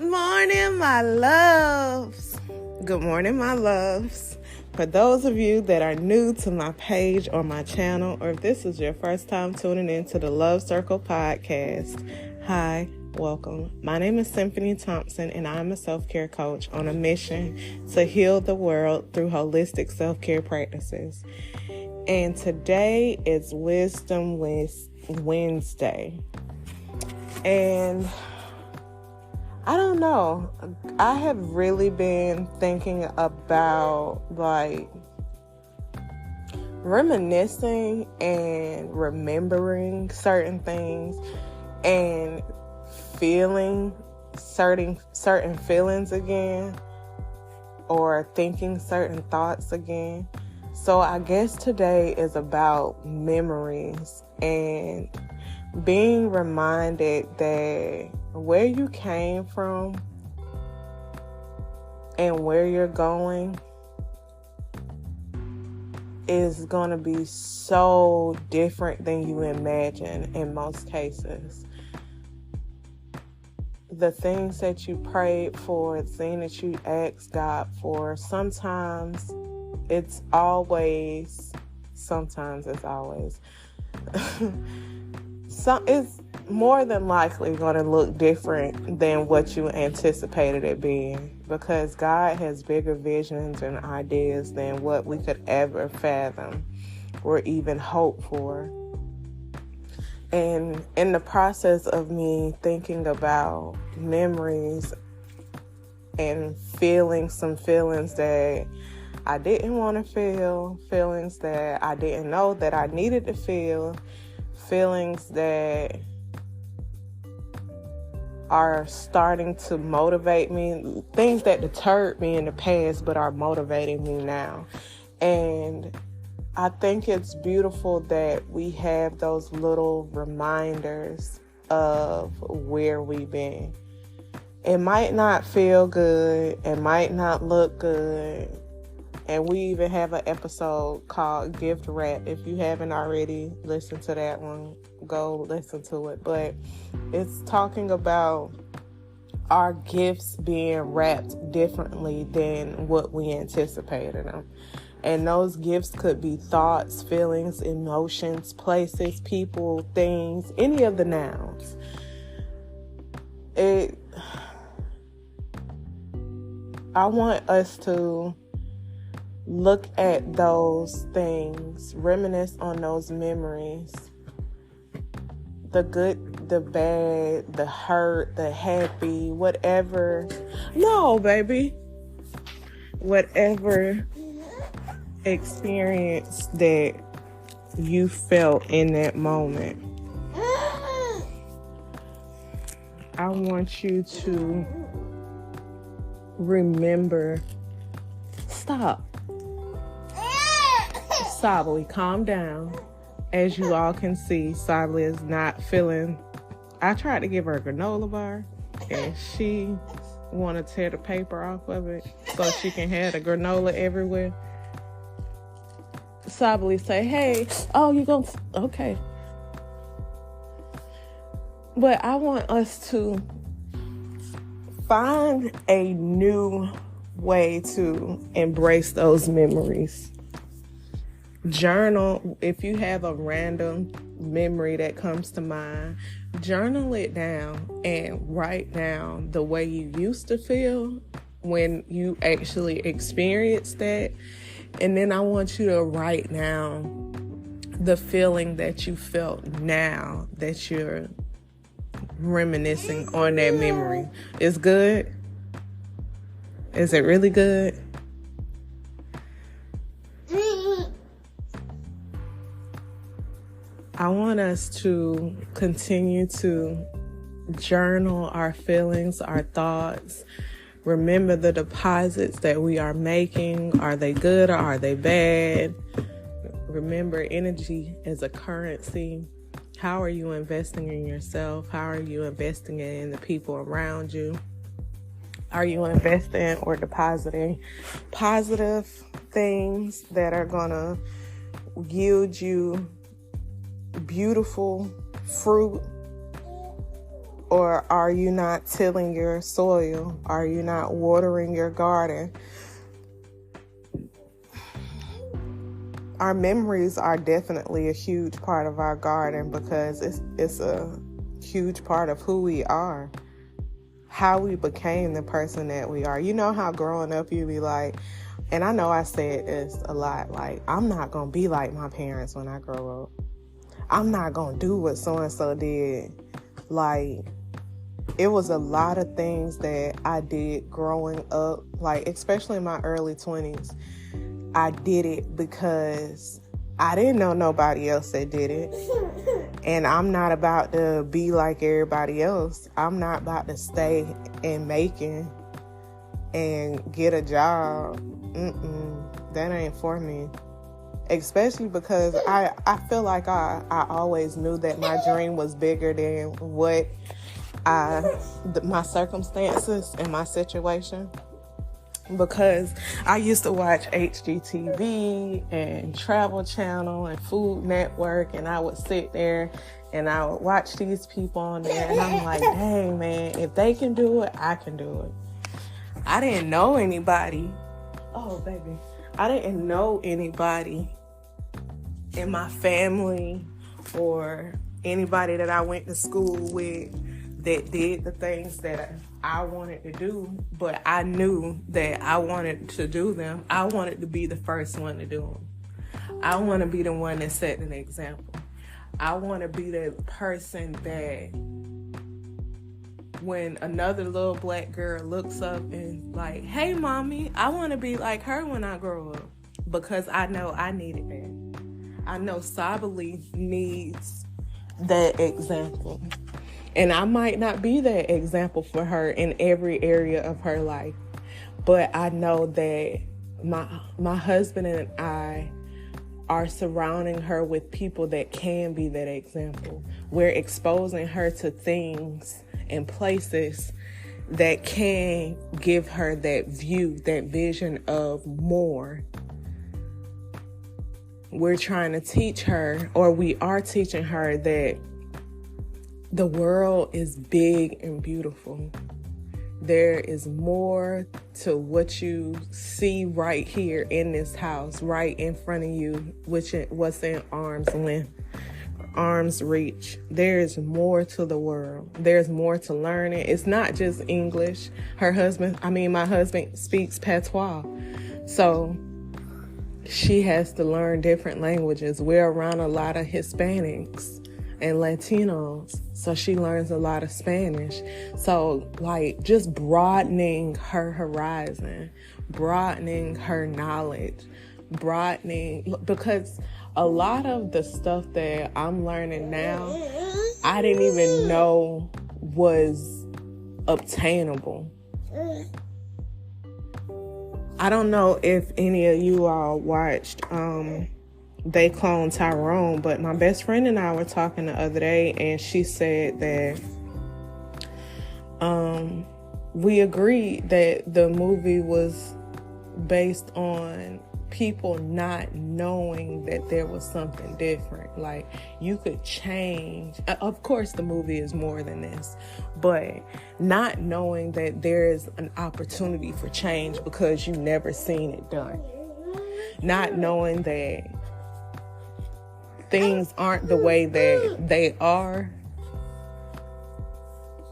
morning, my loves. Good morning, my loves. For those of you that are new to my page or my channel, or if this is your first time tuning into the Love Circle podcast, hi, welcome. My name is Cymphony Thompson, and I'm a self-care coach on a mission to heal the world through holistic self-care practices. And today is Wisdom Wednesday. And I don't know. I have really been thinking about reminiscing and remembering certain things and feeling certain feelings again, or thinking certain thoughts again. So I guess today is about memories and being reminded that where you came from and where you're going is going to be so different than you imagine in most cases. The things that you prayed for, the things that you asked God for, sometimes it's always it's more than likely going to look different than what you anticipated it being, because God has bigger visions and ideas than what we could ever fathom or even hope for. And in the process of me thinking about memories and feeling some feelings that I didn't want to feel, feelings that I didn't know that I needed to feel, feelings that are starting to motivate me, things that deterred me in the past but are motivating me now. And I think it's beautiful that we have those little reminders of where we've been. It might not feel good, it might not look good, and we even have an episode called Gift Wrap. If you haven't already listened to that one, go listen to it. But it's talking about our gifts being wrapped differently than what we anticipated them. And those gifts could be thoughts, feelings, emotions, places, people, things, any of the nouns. I want us to look at those things, reminisce on those memories, the good, the bad, the hurt, the happy, whatever. No, baby. Whatever experience that you felt in that moment. I want you to remember. Stop. Sabali, calm down. As you all can see, Sabali is not feeling. I tried to give her a granola bar, and she want to tear the paper off of it so she can have the granola everywhere. Sabali say, hey, oh, you gonna, okay. But I want us to find a new way to embrace those memories. Journal. If you have a random memory that comes to mind, journal it down and write down the way you used to feel when you actually experienced that. And then I want you to write down the feeling that you felt now that you're reminiscing on that memory. It's good? Is it really good? I want us to continue to journal our feelings, our thoughts. Remember the deposits that we are making. Are they good or are they bad? Remember, energy is a currency. How are you investing in yourself? How are you investing in the people around you? Are you investing or depositing positive things that are going to yield you beautiful fruit, Or are you not tilling your soil? Are you not watering your garden? Our memories are definitely a huge part of our garden because it's a huge part of who we are, how we became the person that we are. You know how growing up you be like, and I know I said this a lot, like, I'm not going to be like my parents when I grow up. I'm not going to do what so-and-so did. Like, it was a lot of things that I did growing up, like, especially in my early 20s. I did it because I didn't know nobody else that did it. And I'm not about to be like everybody else. I'm not about to stay in Macon and get a job. That ain't for me. Especially because I feel like I always knew that my dream was bigger than what my circumstances and my situation. Because I used to watch HGTV and Travel Channel and Food Network, and I would sit there and I would watch these people on there, and I'm like, dang, man, if they can do it, I can do it. I didn't know anybody. Oh, baby. I didn't know anybody in my family or anybody that I went to school with that did the things that I wanted to do, but I knew that I wanted to do them. I wanted to be the first one to do them. I want to be the one that set an example. I want to be the person that when another little black girl looks up and like, hey, mommy, I want to be like her when I grow up, because I know I needed that. I know Sabali needs that example. And I might not be that example for her in every area of her life, but I know that my husband and I are surrounding her with people that can be that example. We're exposing her to things and places that can give her that view, that vision of more. We're trying to teach her, or we are teaching her, that the world is big and beautiful. There is more to what you see right here in this house, right in front of you, what's in arm's length, arm's reach. There is more to the world. There's more to learning. It's not just English. My husband speaks patois. So she has to learn different languages. We're around a lot of Hispanics and Latinos, so she learns a lot of Spanish. So, like, just broadening her horizon, broadening her knowledge, because a lot of the stuff that I'm learning now, I didn't even know was obtainable. I don't know if any of you all watched They Clone Tyrone, but my best friend and I were talking the other day, and she said that we agreed that the movie was based on people not knowing that there was something different. Like, you could change. Of course, the movie is more than this, but not knowing that there is an opportunity for change because you've never seen it done. Not knowing that things aren't the way that they are,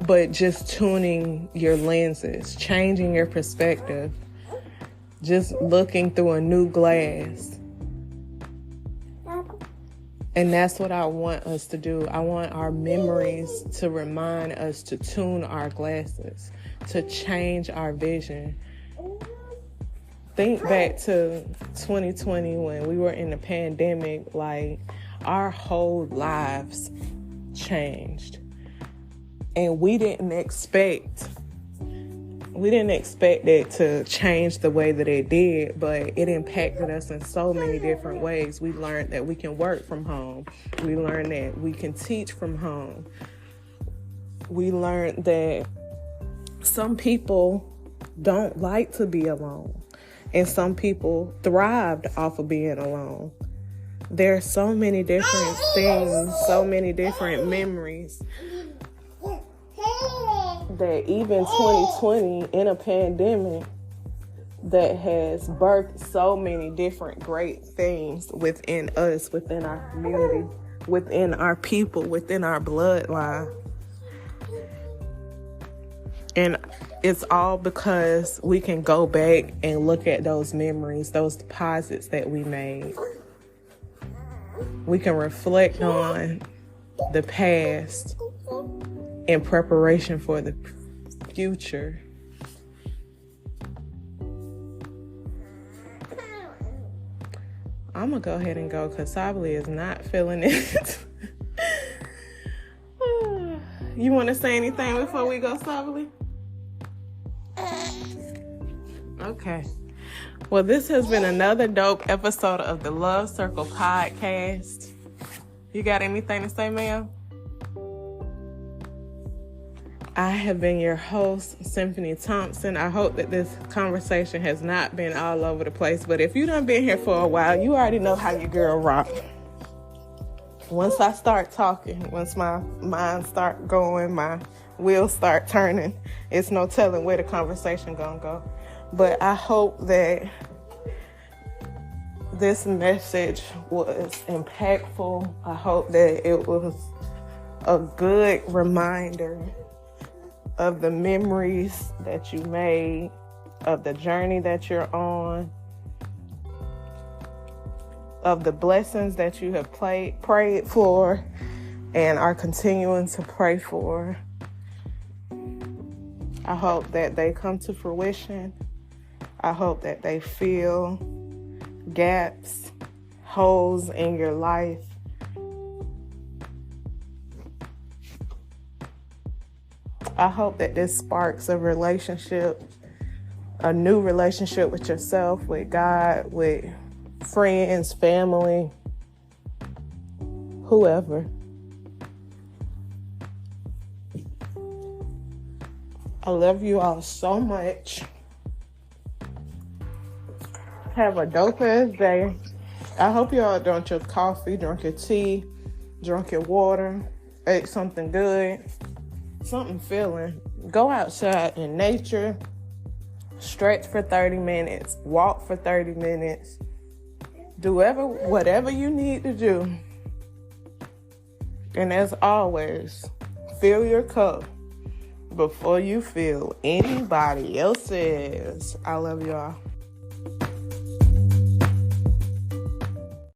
but just tuning your lenses, changing your perspective, just looking through a new glass. And that's what I want us to do. I want our memories to remind us to tune our glasses, to change our vision. Think back to 2020 when we were in the pandemic, like, our whole lives changed. And we didn't expect it to change the way that it did, but it impacted us in so many different ways. We learned that we can work from home. We learned that we can teach from home. We learned that some people don't like to be alone, and some people thrived off of being alone. There are so many different things, so many different memories that even 2020 in a pandemic that has birthed so many different great things within us, within our community, within our people, within our bloodline. And it's all because we can go back and look at those memories, those deposits that we made. We can reflect on the past in preparation for the future. I'm going to go ahead and go because Sabali is not feeling it. You want to say anything before we go, Sabali? Okay. Well, this has been another dope episode of the Love Circle podcast. You got anything to say, ma'am? I have been your host, Cymphony Thompson. I hope that this conversation has not been all over the place, but if you done been here for a while, you already know how your girl rock. Once I start talking, once my mind start going, my wheels start turning, it's no telling where the conversation gonna go. But I hope that this message was impactful. I hope that it was a good reminder of the memories that you made, of the journey that you're on, of the blessings that you have prayed for and are continuing to pray for. I hope that they come to fruition. I hope that they fill gaps, holes in your life. I hope that this sparks a relationship, a new relationship with yourself, with God, with friends, family, whoever. I love you all so much. Have a dope-ass day. I hope you all drank your coffee, drank your tea, drank your water, ate something good, something filling. Go outside in nature, stretch for 30 minutes, walk for 30 minutes, do whatever you need to do. And as always, fill your cup before you fill anybody else's. I love y'all.